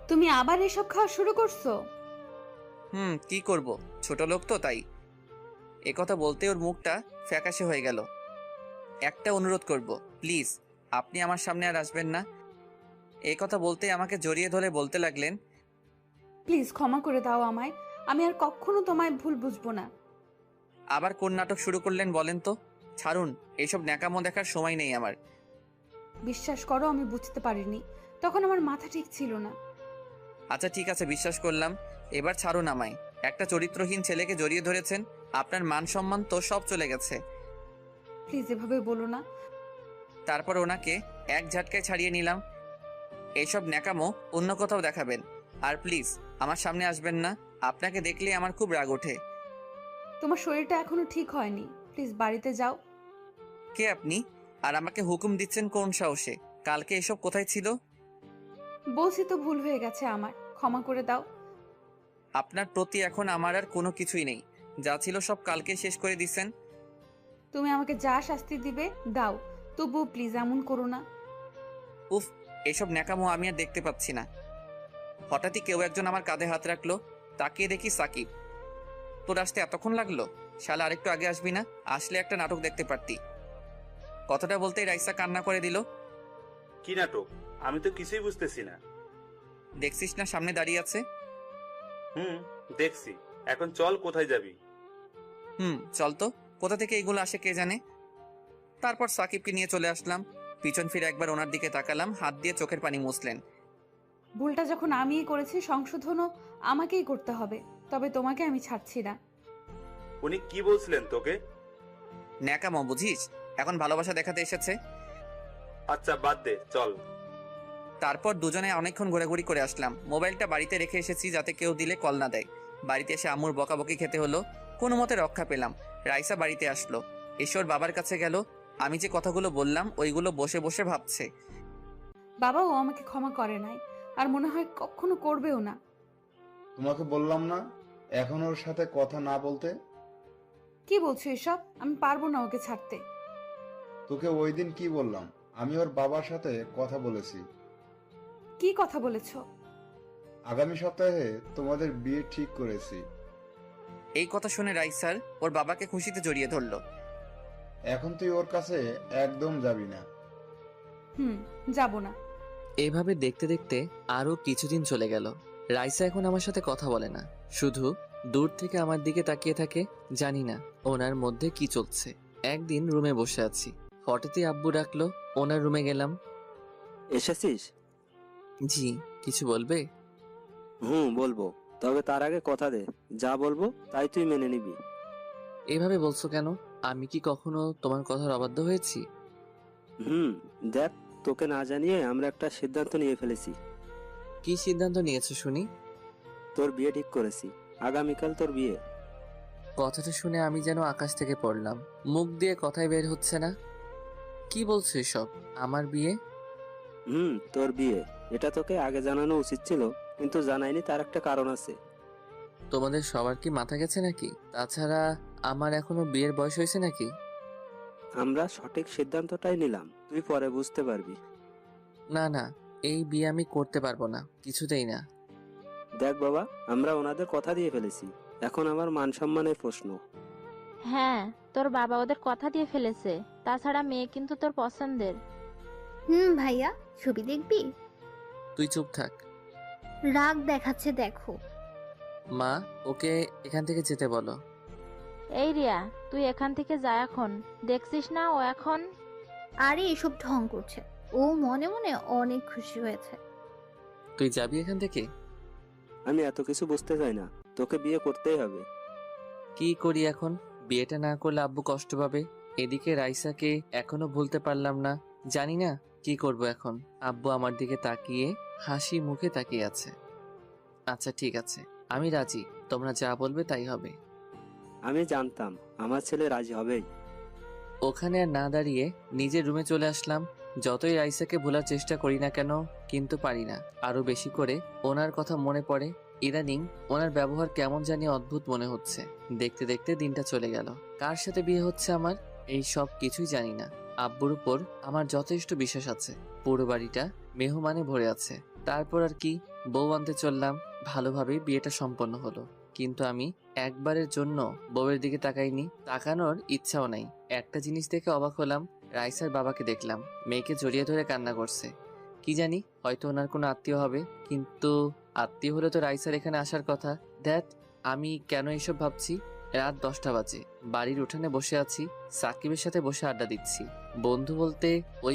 তুমি আবার এসব খাওয়া শুরু করছো? কি করব, ছোট লোক তো তাই। কথা বলতে ওর মুখটা ফ্যাকাশে হয়ে গেল। একটা অনুরোধ করব, প্লিজ আপনি আমার সামনে আর আসবেন না। কথা বলতে আমাকে জড়িয়ে ধরে বলতে লাগলেন, প্লিজ ক্ষমা করে দাও আমায়। আমি আর কখনো তোমায় ভুল বুঝবো না। আবার কোন নাটক শুরু করলেন বলেন তো? ছাড়ুন, এইসব ন্যাকামো দেখার সময় নেই আমার। বিশ্বাস করো, আমি বুঝতে পারিনি, তখন আমার মাথা ঠিক ছিল না। আচ্ছা ঠিক আছে, বিশ্বাস করলাম। এবার ছাড়ুন আমায়। একটা চরিত্রহীন ছেলেকে জড়িয়ে ধরেছেন, আপনার মান সম্মান তো সব চলে গেছে। প্লিজ এভাবে বলো না। তারপর ওনাকে এক ঝাটকায় ছাড়িয়ে নিলাম। এইসব ন্যাকামো অন্য কোথাও দেখাবেন, আর প্লিজ আমার সামনে আসবেন না। আপনাকে দেখলে আমার খুব রাগ ওঠে। তোমার শরীরটা এখনো ঠিক হয়নি, প্লিজ বাড়িতে যাও। কে আপনি? আর আমাকে হুকুম দিচ্ছেন কোন সাহসে? কালকে এসব কোথায় ছিল? বলছি তো ভুল হয়ে গেছে আমার, ক্ষমা করে দাও। আপনার প্রতি এখন আমার আর কোনো কিছুই নেই। যা ছিল সব কালকে শেষ করে দিচ্ছেন। তুমি আমাকে যা শাস্তি দিবে দাও, তবুও প্লিজ এমন করো না। উফ, এসব ন্যাকামো আমি আর দেখতে পাচ্ছি না। হঠাৎই কেউ একজন আমার কাঁধে হাত রাখলো। তাকিয়ে দেখি সাকিব। তোর আসতে এতক্ষণ লাগলো? শালা আরেকটু আগে আসবি না? আসলে একটা নাটক দেখতে পারতি। কথাটা বলতেই রাইসা কান্না করে দিল। কি নাটক? আমি তো কিছুই বুঝতেছি না। দেখছিস না সামনে দাঁড়িয়ে আছে? হুম, দেখছি। এখন চল, কোথায় যাবি? চল তো। কোথা থেকে এইগুলো আসে কে জানে। তারপর সাকিবকে নিয়ে চলে আসলাম। পিছন ফিরে একবার ওনার দিকে তাকালাম, হাত দিয়ে চোখের পানি মুছলেন। ভুলটা যখন আমিই করেছি, সংশোধনও আমাকেই করতে হবে, তবে তোমাকে আমি ছাড়ছি না। উনি কি বলছিলেন তোকে? ন্যাকামো বুঝিস? এখন ভালোবাসা দেখাতে এসেছে। আচ্ছা বাদ দে, চল। তারপর দুজনে অনেকক্ষণ ঘোরাঘুরি করে আসলাম। মোবাইলটা বাড়িতে রেখে এসেছি যাতে কেউ দিলে কল না দেয়। বাড়িতে এসে আম্মুর বকাবকি খেতে হলো। কোনো মতে রক্ষা পেলাম। রাইসা বাড়িতে আসলো, ঈশ্বর বাবার কাছে গেল। আমি যে কথাগুলো বললাম ওইগুলো বসে বসে ভাবছে। বাবাও আমাকে ক্ষমা করে নাই, আর মনে হয় কখনো করবেও না। তোমাকে বললাম না এখন ওর সাথে কথা না বলতে? কি বলছো এসব? আমি পারবো না ওকে ছাড়তে। তোকে ওই দিন কি বললাম? আমি ওর বাবার সাথে কথা বলেছি। কি কথা বলেছো? আগামী সপ্তাহে তোমাদের বিয়ে ঠিক করেছি। এই কথা শুনে রাইসার ওর বাবাকে খুশিতে জড়িয়ে ধরলো। এখন তুই ওর কাছে একদম যাবি না। যাব না। এভাবে দেখতে দেখতে আরো কিছুদিন চলে গেল। রাইসা এখন আমার সাথে কথা বলে না, শুধু দূর থেকে আমার দিকে তাকিয়ে থাকে। জানি না ওনার মধ্যে কি চলছে। একদিন রুমে বসে আছি, হঠাৎই আব্বু ডাকলো। ওনার রুমে গেলাম। এসেছিস? জি, কিছু বলবে? বলবো, তবে তার আগে কথা দে, যা বলবো তাই তুই মেনে নিবি। এভাবে বলছো কেন? আমি কি কখনো তোমার কথার অবাধ্য হয়েছি? দেখ, তোকে না জানিয়ে আমরা একটা সিদ্ধান্ত নিয়ে ফেলেছি। কি সিদ্ধান্ত নিয়েছো শুনি? তোর বিয়ে ঠিক করেছি, আগামীকাল তোর বিয়ে। কথাটা শুনে আমি যেন আকাশ থেকে পড়লাম। মুখ দিয়ে কথাই বের হচ্ছে না। কি বলছো এসব? আমার বিয়ে? তোর বিয়ে। এটা তোকে আগে জানানো উচিত ছিল, কিন্তু জানাইনি, তার একটা কারণ আছে। তোমাদের সবার কি মাথা গেছে নাকি? তাছাড়া আমার এখনো বিয়ের বয়স হয়েছে নাকি? আমরা সঠিক সিদ্ধান্তটাই নিলাম, তুই পরে বুঝতে পারবি। না না, এই বিয়ে আমি করতে পারবো না, কিছুতেই না। দেখ বাবা, আমরা ওনাদের কথা দিয়ে ফেলেছি, এখন আমার মান সম্মানের প্রশ্ন। হ্যাঁ, তোর বাবা ওদের কথা দিয়ে ফেলেছে। তাছাড়া মেয়ে কিন্তু তোর পছন্দের। ভাইয়া, ছবি দেখবি? তুই চুপ থাক। রাগ দেখাচ্ছে দেখো। মা, ওকে এখান থেকে যেতে বলো। এই রিয়া, তুই এখান থেকে যা এখন। দেখছিস না ও এখন। আরে এসব ঢং করছে, ও মনে মনে অনেক খুশি হয়েছে। তুই যাবি এখান থেকে? আমি এত কিছু বুঝতে চাই না, তোকে বিয়ে করতেই হবে। কি করি এখন? বিয়েটা না করলে আব্বু কষ্ট পাবে। এদিকে রাইসাকে এখনো ভুলতে পারলাম না। জানি না কি করব এখন। আব্বু আমার দিকে তাকিয়ে হাসি মুখে তাকিয়ে আছে। আচ্ছা ঠিক আছে, আমি রাজি। তোমরা যা বলবে তাই হবে। আমি জানতাম আমার ছেলে রাজি হবেই। ওখানে আর না দাঁড়িয়ে নিজের রুমে চলে আসলাম। যতই রাইসাকে ভোলার চেষ্টা করি না কেন, কিন্তু পারি না। আরো বেশি করে ওনার কথা মনে পড়ে। ইদানিং ওনার ব্যবহার কেমন জানি অদ্ভুত মনে হচ্ছে। দেখতে দেখতে দিনটা চলে গেল। কার সাথে বিয়ে হচ্ছে আমার, এই সব কিছুই জানি না। আব্বুর উপর আমার যথেষ্ট বিশ্বাস আছে। পুরো বাড়িটা মেহমানে ভরে আছে। তারপর আর কি, বউ আনতে চললাম। ভালোভাবে বিয়েটা সম্পন্ন হলো, কিন্তু আমি একবারের জন্য বউয়ের দিকে তাকাইনি, তাকানোর ইচ্ছাও নাই। একটা জিনিস দেখে অবাক হলাম, রাইসার বাবাকে দেখলাম মেয়েকে জড়িয়ে ধরে কান্না করছে। কি জানি, হয়তো ওনার কোনো আত্মীয় হবে, কিন্তু আত্মীয় হলে তো রাইসার এখানে আসার কথা। দ্যাট, আমি কেন এসব ভাবছি? রাত 10টা বাজে, বাড়ির উঠানে বসে আছি, সাকিবের সাথে বসে আড্ডা দিচ্ছি। বন্ধু বলতে ওই